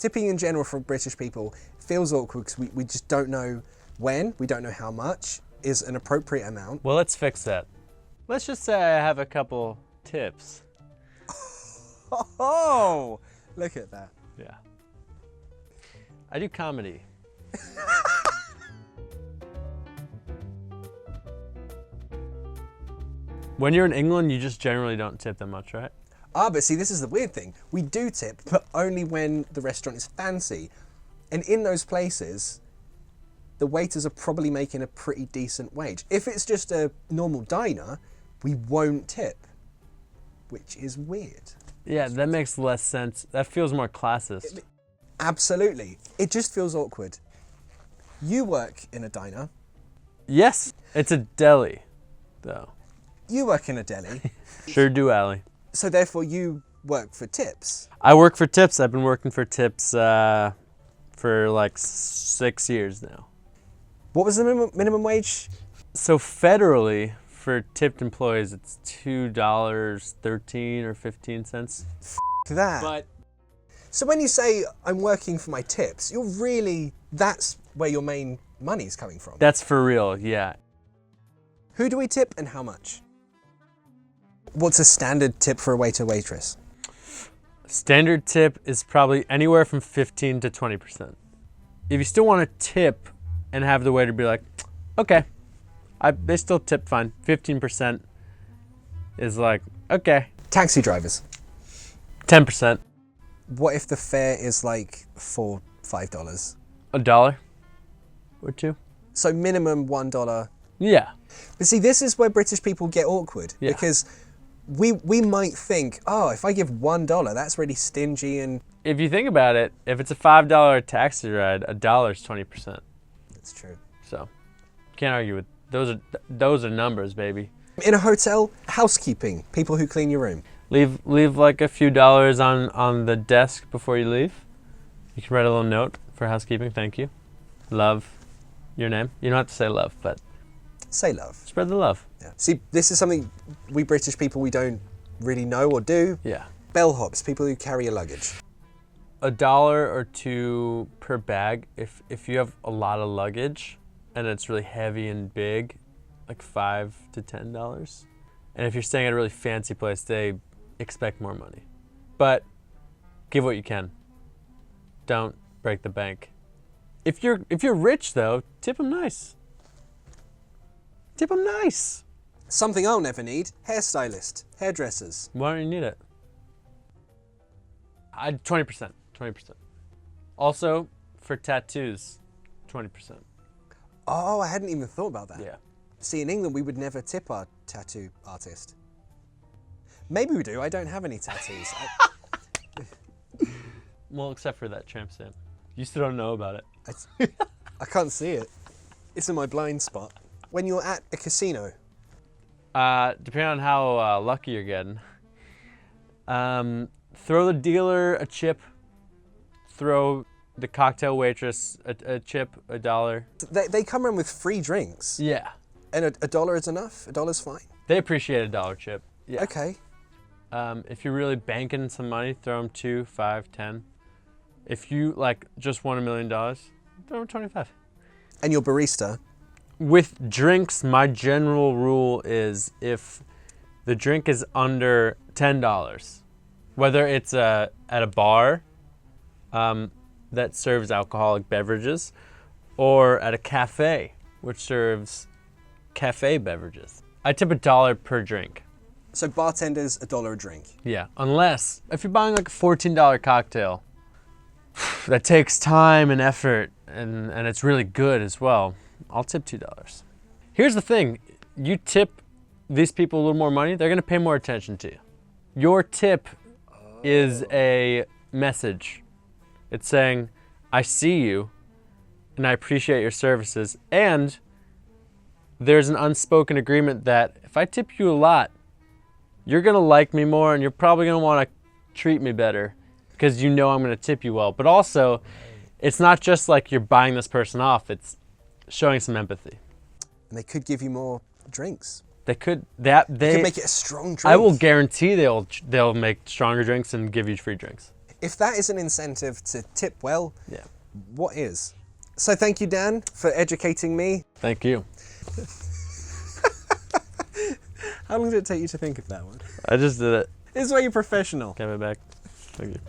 Tipping in general for British people feels awkward because we just don't know when, we don't know how much is an appropriate amount. Well, let's fix that. Let's just say I have a couple tips. Oh, look at that. Yeah. I do comedy. When you're in England, you just generally don't tip that much, right? Ah, but see, this is the weird thing. We do tip, but only when the restaurant is fancy. And in those places, the waiters are probably making a pretty decent wage. If it's just a normal diner, we won't tip, which is weird. Yeah, that makes less sense. That feels more classist. Absolutely. It just feels awkward. You work in a diner. Yes, it's a deli, though. You work in a deli. Sure do, Allie. So therefore you work for tips. I work for tips. I've been working for tips for like 6 years now. What was the minimum wage? So federally, for tipped employees, it's $2.13 or 15 cents. That. But So when you say I'm working for my tips, you're really, that's where your main money's coming from. that's for real, yeah. Who do we tip and how much? What's a standard tip for a waiter, waitress? Standard tip is probably anywhere from 15 to 20%. If you still want to tip and have the waiter be like, okay, they still tip fine. 15% is like, okay. Taxi drivers. 10%. What if the fare is like $4, $5? $1 or $2. So minimum $1. Yeah. But see, this is where British people get awkward Yeah. because we might think, oh, if I give $1, that's really stingy. And If you think about it, if it's a $5 taxi ride, $1 is 20%. that's true. So, can't argue with those are numbers, baby. In a hotel, housekeeping, people who clean your room. Leave like a few dollars on the desk before you leave. You can write a little note for housekeeping. Thank you. Love your name. You don't have to say love, but Say love. spread the love. Yeah. See, this is something we British people, we don't really know or do. Yeah. Bellhops, people who carry your luggage. $1 or $2 per bag. If you have a lot of luggage and it's really heavy and big, like $5 to $10. And if you're staying at a really fancy place, they expect more money. But give what you can. Don't break the bank. If you're rich though, tip them nice. Tip them nice. Something I'll never need, hairstylist, hairdressers. Why don't you need it? 20%. 20%. Also, for tattoos, 20%. Oh, I hadn't even thought about that. Yeah. See, in England, we would never tip our tattoo artist. Maybe we do, I don't have any tattoos. Well, except for that tramp stamp. You still don't know about it. I can't see it. It's in my blind spot. When you're at a casino. Depending on how lucky you're getting. Throw the dealer a chip. Throw the cocktail waitress a chip, $1. They come around with free drinks. Yeah. And $1 is enough? $1's fine? They appreciate $1 chip. Yeah. Okay. If you're really banking some money, throw them 2, 5, 10. If you just won $1 million, throw them 25. And your barista? With drinks, my general rule is if the drink is under $10, whether it's at a bar that serves alcoholic beverages or at a cafe which serves cafe beverages, I tip $1 per drink. So bartenders, $1 a drink. Yeah, unless if you're buying like a $14 cocktail that takes time and effort and it's really good as well, I'll tip $2. Here's the thing, you tip these people a little more money, they're gonna pay more attention to you. Your tip is a message. It's saying, I see you and I appreciate your services, and there's an unspoken agreement that if I tip you a lot, you're gonna like me more and you're probably gonna wanna treat me better because you know I'm gonna tip you well. But also, it's not just like you're buying this person off, it's showing some empathy. And they could give you more drinks. They could They could make it a strong drink. I will guarantee they'll make stronger drinks and give you free drinks. If that is an incentive to tip well, Yeah. what is? So thank you, Dan, for educating me. Thank you. How long did it take you to think of that one? I just did it. This is why you're professional. Got my back. Thank you.